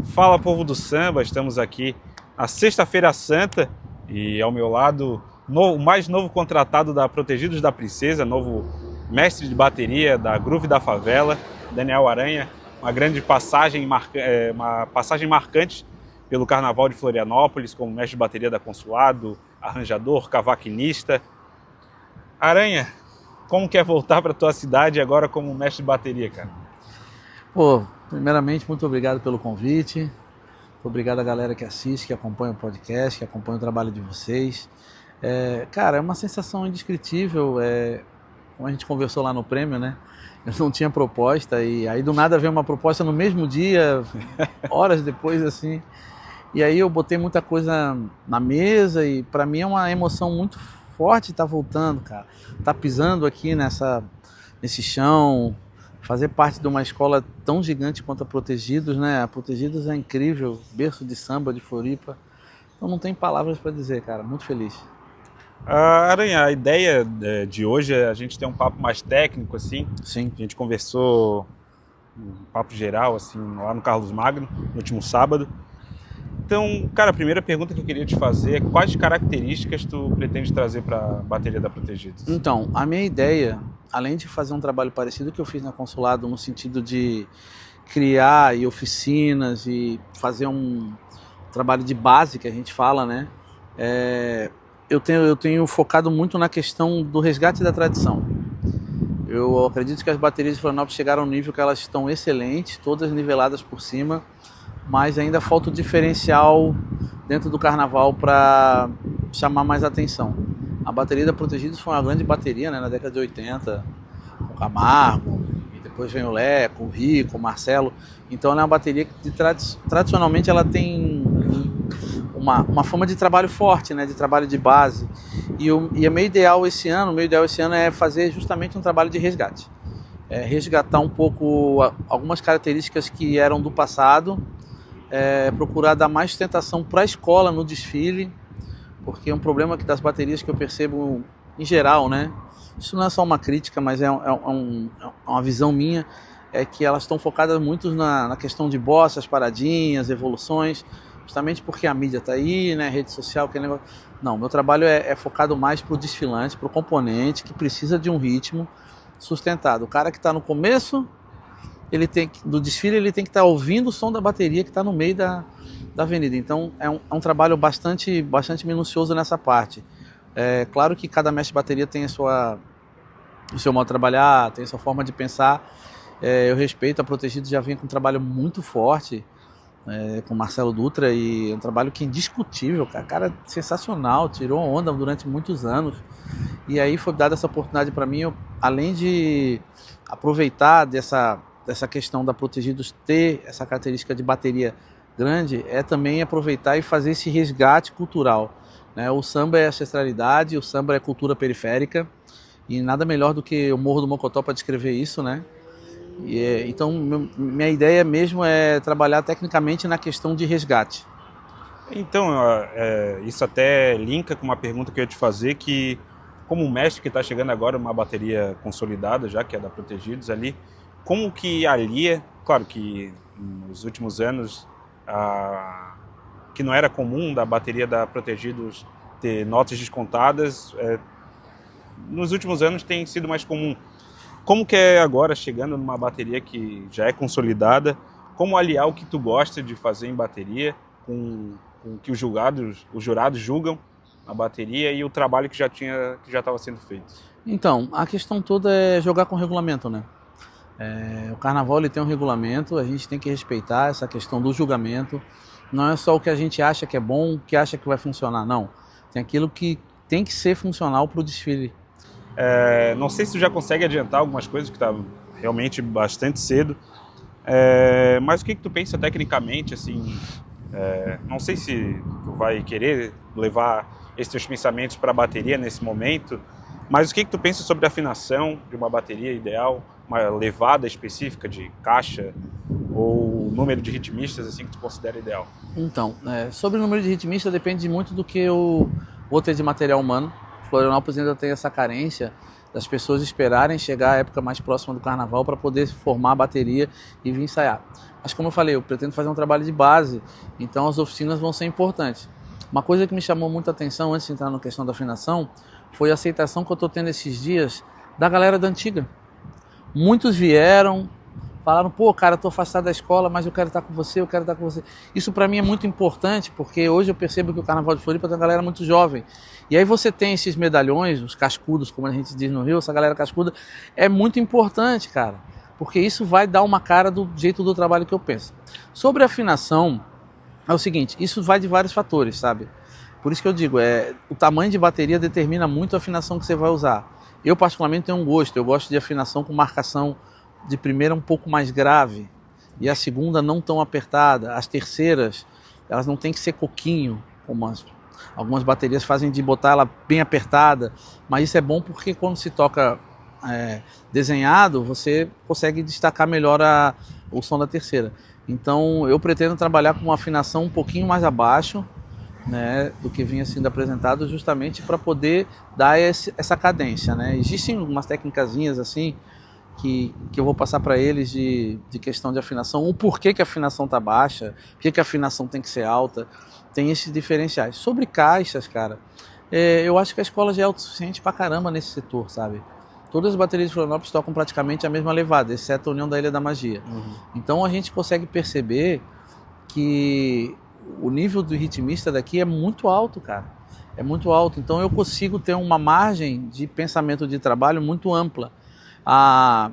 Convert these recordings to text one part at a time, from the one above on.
Fala, povo do samba, estamos aqui na Sexta-feira Santa e ao meu lado o mais novo contratado da Protegidos da Princesa, novo mestre de bateria da Groove da Favela, Daniel Aranha. Uma grande passagem, uma passagem marcante pelo Carnaval de Florianópolis, como mestre de bateria da Consulado, arranjador, cavaquinista. Aranha, como que é voltar para tua cidade agora como mestre de bateria, cara? Pô, primeiramente, muito obrigado pelo convite. Muito obrigado à galera que assiste, que acompanha o podcast, que acompanha o trabalho de vocês. Cara, é uma sensação indescritível. Como a gente conversou lá no prêmio, né? Eu não tinha proposta e aí do nada veio uma proposta no mesmo dia, horas depois, assim. E aí eu botei muita coisa na mesa e pra mim é uma emoção muito forte estar voltando, cara. Tá pisando aqui nesse chão, fazer parte de uma escola tão gigante quanto a Protegidos, né? A Protegidos é incrível, berço de samba de Floripa. Então não tem palavras para dizer, cara. Muito feliz. Aranha, a ideia de hoje é a gente ter um papo mais técnico, assim. Sim. A gente conversou um papo geral, assim, lá no Carlos Magno, no último sábado. Então, cara, a primeira pergunta que eu queria te fazer é quais características tu pretende trazer para a bateria da Protegidos? Então, a minha ideia, além de fazer um trabalho parecido que eu fiz na Consulado, no sentido de criar oficinas e fazer um trabalho de base que a gente fala, né? Eu tenho focado muito na questão do resgate da tradição. Eu acredito que as baterias de Florianópolis chegaram a um nível que elas estão excelentes, todas niveladas por cima, mas ainda falta o diferencial dentro do carnaval para chamar mais atenção. A bateria da Protegidos foi uma grande bateria, né, na década de 80, com o Camargo, e depois vem o Leco, o Rico, o Marcelo. Então ela é uma bateria que tradicionalmente ela tem uma forma de trabalho forte, né, de trabalho de base. E o meu ideal esse ano é fazer justamente um trabalho de resgate. Resgatar um pouco algumas características que eram do passado, procurar dar mais sustentação para a escola no desfile, porque um problema das baterias que eu percebo em geral, né? Isso não é só uma crítica, mas é uma visão minha, é que elas estão focadas muito na questão de bossas, paradinhas, evoluções, justamente porque a mídia está aí, né? Rede social, aquele negócio. Não, meu trabalho é focado mais para o desfilante, para o componente que precisa de um ritmo sustentado. O cara que está no começo do desfile, ele tem que estar ouvindo o som da bateria que está no meio da avenida. Então é um trabalho bastante minucioso nessa parte. Claro que cada mestre de bateria tem o seu modo de trabalhar, tem a sua forma de pensar. Eu respeito, a Protegidos já vem com um trabalho muito forte, com o Marcelo Dutra, e é um trabalho que é indiscutível, cara sensacional, tirou onda durante muitos anos. E aí foi dada essa oportunidade para mim, além de aproveitar dessa questão da Protegidos ter essa característica de bateria grande, também aproveitar e fazer esse resgate cultural, né? O samba é ancestralidade, o samba é cultura periférica, e nada melhor do que o Morro do Mocotó para descrever isso, né? Então, minha ideia mesmo é trabalhar tecnicamente na questão de resgate. Então, isso até linka com uma pergunta que eu ia te fazer, que como mestre que está chegando agora uma bateria consolidada, já que é da Protegidos ali, como que alia, claro que nos últimos anos, que não era comum da bateria da Protegidos ter notas descontadas, nos últimos anos tem sido mais comum. Como que é agora, chegando numa bateria que já é consolidada, como aliar o que tu gosta de fazer em bateria com o que os jurados julgam a bateria e o trabalho que já estava sendo feito? Então, a questão toda é jogar com o regulamento, né? O carnaval ele tem um regulamento, a gente tem que respeitar essa questão do julgamento. Não é só o que a gente acha que é bom, o que acha que vai funcionar, não. Tem aquilo que tem que ser funcional para o desfile. Não sei se tu já consegue adiantar algumas coisas, que está realmente bastante cedo, mas o que tu pensa tecnicamente, assim, não sei se tu vai querer levar esses teus pensamentos para a bateria nesse momento, mas o que tu pensa sobre a afinação de uma bateria ideal, uma levada específica de caixa ou número de ritmistas assim que tu considera ideal? Então, sobre o número de ritmistas depende muito do que eu vou ter de material humano. Florianópolis ainda tem essa carência das pessoas esperarem chegar a época mais próxima do carnaval para poder formar a bateria e vir ensaiar. Mas como eu falei, eu pretendo fazer um trabalho de base, então as oficinas vão ser importantes. Uma coisa que me chamou muita atenção antes de entrar na questão da afinação foi a aceitação que eu estou tendo esses dias da galera da antiga. Muitos vieram, falaram, pô, cara, estou afastado da escola, mas eu quero estar com você, eu quero estar com você. Isso para mim é muito importante, porque hoje eu percebo que o Carnaval de Floripa tem uma galera muito jovem. E aí você tem esses medalhões, os cascudos, como a gente diz no Rio, essa galera cascuda, é muito importante, cara, porque isso vai dar uma cara do jeito do trabalho que eu penso. Sobre afinação, é o seguinte, isso vai de vários fatores, sabe? Por isso que eu digo, o tamanho de bateria determina muito a afinação que você vai usar. Eu particularmente tenho um gosto, eu gosto de afinação com marcação de primeira um pouco mais grave e a segunda não tão apertada. As terceiras, elas não tem que ser coquinho, como algumas baterias fazem, de botar ela bem apertada, mas isso é bom porque quando se toca desenhado, você consegue destacar melhor o som da terceira. Então eu pretendo trabalhar com uma afinação um pouquinho mais abaixo, né, do que vinha sendo apresentado, justamente para poder dar essa cadência, né? Existem umas técnicazinhas assim que eu vou passar para eles de questão de afinação, o porquê que a afinação está baixa, por que a afinação tem que ser alta, tem esses diferenciais. Sobre caixas, cara, eu acho que a escola já é autossuficiente pra caramba nesse setor, sabe? Todas as baterias de Florianópolis tocam praticamente a mesma levada, exceto a União da Ilha da Magia. Uhum. Então a gente consegue perceber que o nível do ritmista daqui é muito alto, cara. É muito alto. Então eu consigo ter uma margem de pensamento de trabalho muito ampla. A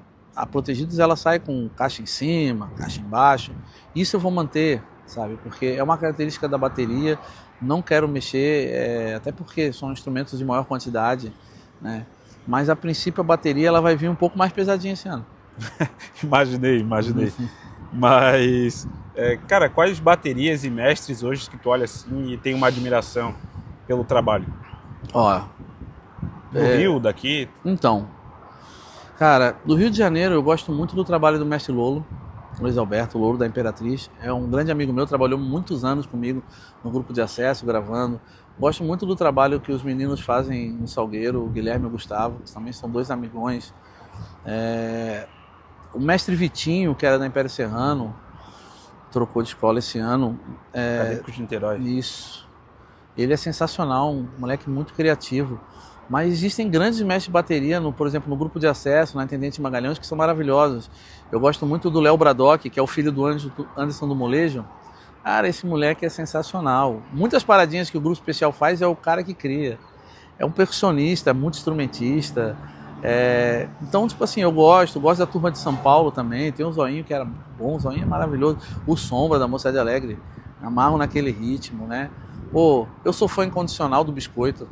Protegidos, ela sai com caixa em cima, caixa embaixo. Isso eu vou manter, sabe? Porque é uma característica da bateria. Não quero mexer, até porque são instrumentos de maior quantidade, né? Mas a princípio a bateria ela vai vir um pouco mais pesadinha esse ano. Imaginei. Mas, cara, quais baterias e mestres hoje que tu olha assim e tem uma admiração pelo trabalho? Ó, do Rio, daqui? Então, cara, do Rio de Janeiro eu gosto muito do trabalho do mestre Lolo, Luiz Alberto Lolo, da Imperatriz. É um grande amigo meu, trabalhou muitos anos comigo no grupo de acesso, gravando. Gosto muito do trabalho que os meninos fazem no Salgueiro, o Guilherme e o Gustavo, que também são dois amigões. O mestre Vitinho, que era da Império Serrano, trocou de escola esse ano. Acadêmico de Niterói. Isso. Ele é sensacional, um moleque muito criativo. Mas existem grandes mestres de bateria, por exemplo, no grupo de acesso, na Intendente Magalhães, que são maravilhosos. Eu gosto muito do Léo Bradock, que é o filho do Anderson do Molejo. Cara, esse moleque é sensacional. Muitas paradinhas que o grupo especial faz é o cara que cria. É um percussionista, muito instrumentista. Então, tipo assim, eu gosto da turma de São Paulo também. Tem o Zoinho, que era bom, o Zoinho é maravilhoso. O Sombra, da Mocidade Alegre. Amarro naquele ritmo, né? Pô, eu sou fã incondicional do Biscoito.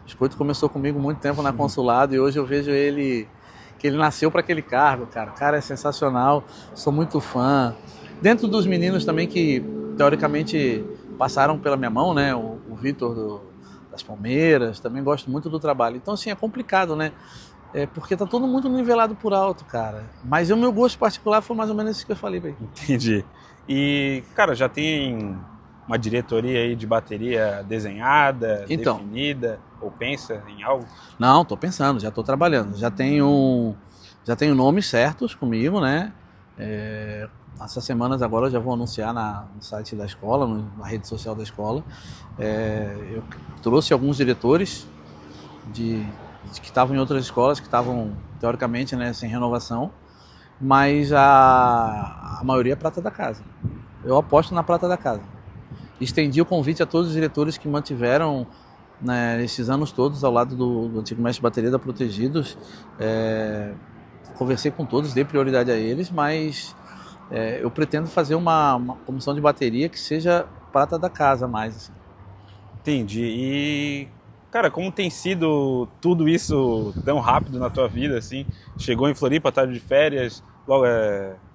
O Biscoito começou comigo muito tempo na Consulado e hoje eu vejo ele, que ele nasceu para aquele cargo, cara. O cara é sensacional, sou muito fã. Dentro dos meninos também que, teoricamente, passaram pela minha mão, né? O Vitor das Palmeiras, também gosto muito do trabalho. Então, assim, é complicado, né? Porque tá todo mundo nivelado por alto, cara. Mas o meu gosto particular foi mais ou menos isso que eu falei pra ele. Entendi. E, cara, já tem uma diretoria aí de bateria desenhada, definida, ou pensa em algo? Não, tô pensando, já tô trabalhando. Já tenho nomes certos comigo, né? Essas semanas agora eu já vou anunciar no site da escola, na rede social da escola. Eu trouxe alguns diretores que estavam em outras escolas, que estavam, teoricamente, né, sem renovação, mas a maioria é prata da casa. Eu aposto na prata da casa. Estendi o convite a todos os diretores que mantiveram, né, esses anos todos ao lado do antigo mestre de bateria da Protegidos. Conversei com todos, dei prioridade a eles, mas eu pretendo fazer uma comissão de bateria que seja prata da casa mais. Assim. Entendi. E, cara, como tem sido tudo isso tão rápido na tua vida, assim? Chegou em Floripa, tá de férias, logo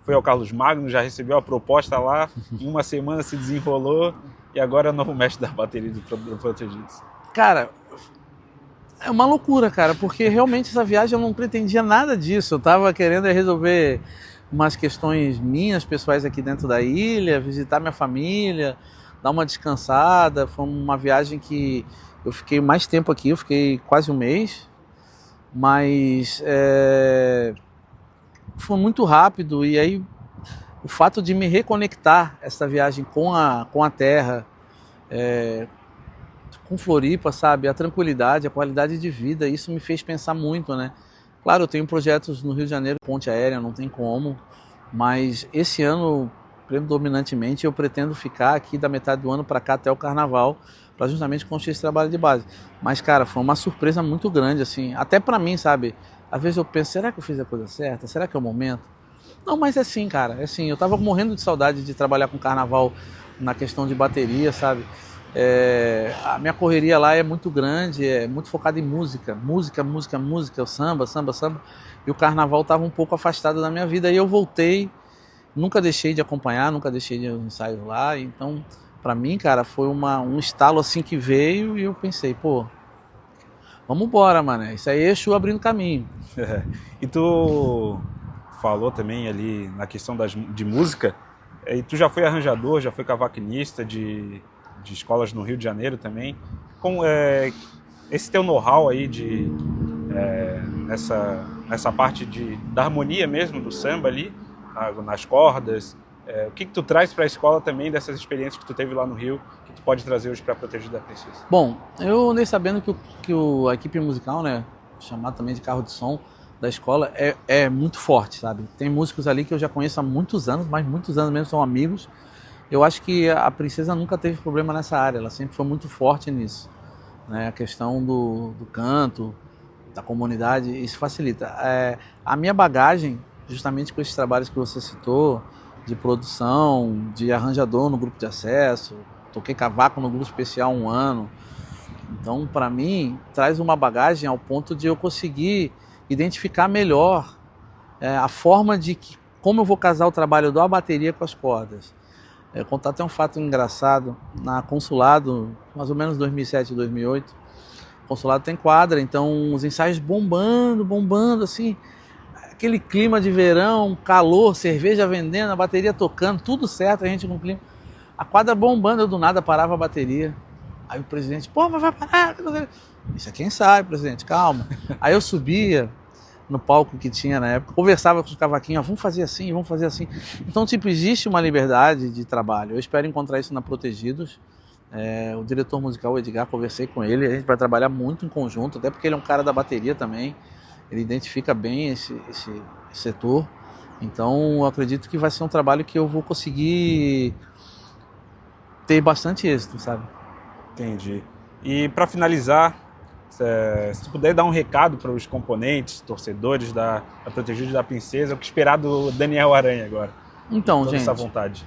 foi ao Carlos Magno, já recebeu a proposta lá, em uma semana se desenrolou e agora é o novo mestre da bateria do Protegidos. Cara, é uma loucura, cara, porque realmente essa viagem eu não pretendia nada disso. Eu tava querendo resolver umas questões minhas, pessoais aqui dentro da ilha, visitar minha família, dar uma descansada. Foi uma viagem que eu fiquei mais tempo aqui, eu fiquei quase um mês. mas foi muito rápido. E aí o fato de me reconectar essa viagem com a terra, com Floripa, sabe, a tranquilidade, a qualidade de vida, isso me fez pensar muito, né? Claro, eu tenho projetos no Rio de Janeiro, ponte aérea, não tem como, mas esse ano, predominantemente, eu pretendo ficar aqui da metade do ano para cá até o Carnaval, para justamente construir esse trabalho de base. Mas, cara, foi uma surpresa muito grande, assim, até para mim, sabe? Às vezes eu penso, será que eu fiz a coisa certa? Será que é o momento? Não, mas é assim, cara, é assim, eu tava morrendo de saudade de trabalhar com Carnaval na questão de bateria, sabe? A minha correria lá é muito grande, é muito focada em música, o samba, e o Carnaval estava um pouco afastado da minha vida, e eu voltei, nunca deixei de acompanhar, nunca deixei de ensaios lá, então para mim, cara, foi um estalo assim que veio e eu pensei, pô, vamos embora, mano, isso aí é Exu abrindo caminho. E tu falou também ali na questão de música, e tu já foi arranjador, já foi cavaquinista de escolas no Rio de Janeiro também. Com esse teu know-how aí nessa parte da harmonia mesmo do samba ali, nas cordas, o que tu traz para a escola também dessas experiências que tu teve lá no Rio, que tu pode trazer hoje para Protegidos da Princesa? Bom, eu andei sabendo que a equipe musical, né, chamada também de carro de som da escola, é muito forte, sabe? Tem músicos ali que eu já conheço há muitos anos, mas muitos anos mesmo, são amigos. Eu acho que a Princesa nunca teve problema nessa área, ela sempre foi muito forte nisso, né? A questão do canto, da comunidade, isso facilita. A minha bagagem, justamente com esses trabalhos que você citou, de produção, de arranjador no grupo de acesso, toquei cavaco no grupo especial 1 ano, então para mim traz uma bagagem ao ponto de eu conseguir identificar melhor a forma como eu vou casar o trabalho da bateria com as cordas. Contar até um fato engraçado, na Consulado, mais ou menos 2007, 2008, o Consulado tem quadra, então os ensaios bombando, assim, aquele clima de verão, calor, cerveja vendendo, a bateria tocando, tudo certo, a gente com o clima, a quadra bombando, eu do nada parava a bateria, aí o presidente, pô, mas vai parar, isso aqui é ensaio, presidente, calma, aí eu subia no palco que tinha na época, conversava com os cavaquinhos, vamos fazer assim. Então, tipo, existe uma liberdade de trabalho. Eu espero encontrar isso na Protegidos. O diretor musical, o Edgar, conversei com ele, a gente vai trabalhar muito em conjunto, até porque ele é um cara da bateria também, ele identifica bem esse setor. Então, eu acredito que vai ser um trabalho que eu vou conseguir ter bastante êxito, sabe? Entendi. E para finalizar, se tu puder dar um recado para os componentes, torcedores da Protegidos da Princesa, o que esperar do Daniel Aranha agora? Então, gente, essa vontade.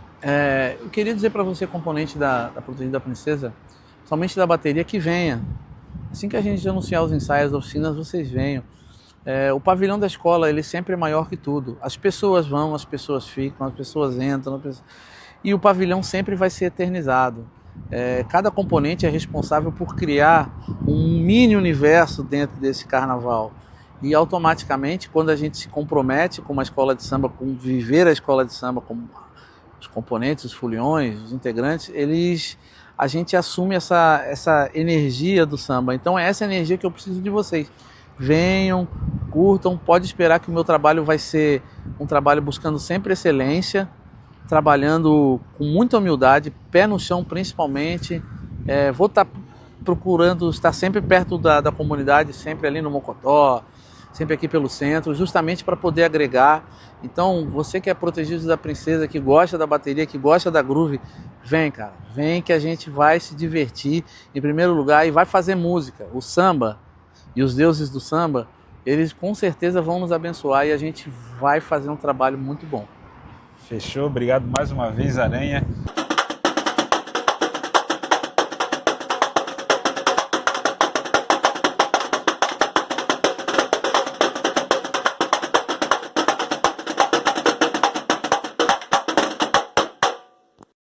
Eu queria dizer para você, componente da Protegidos da Princesa, somente da bateria, que venha. Assim que a gente anunciar os ensaios, as oficinas, vocês venham. O pavilhão da escola, ele sempre é maior que tudo. As pessoas vão, as pessoas ficam, as pessoas entram, e o pavilhão sempre vai ser eternizado. Cada componente é responsável por criar um mini universo dentro desse carnaval, e automaticamente, quando a gente se compromete com uma escola de samba, com viver a escola de samba, com os componentes, os foliões, os integrantes, a gente assume essa energia do samba. Então é essa energia que eu preciso de vocês. Venham, curtam, pode esperar que o meu trabalho vai ser um trabalho buscando sempre excelência, trabalhando com muita humildade, pé no chão principalmente. Vou estar procurando estar sempre perto da comunidade, sempre ali no Mocotó, sempre aqui pelo centro, justamente para poder agregar. Então, você que é Protegido da Princesa, que gosta da bateria, que gosta da groove, vem, cara, vem que a gente vai se divertir em primeiro lugar e vai fazer música. O samba e os deuses do samba, eles com certeza vão nos abençoar e a gente vai fazer um trabalho muito bom. Fechou, obrigado mais uma vez, Aranha.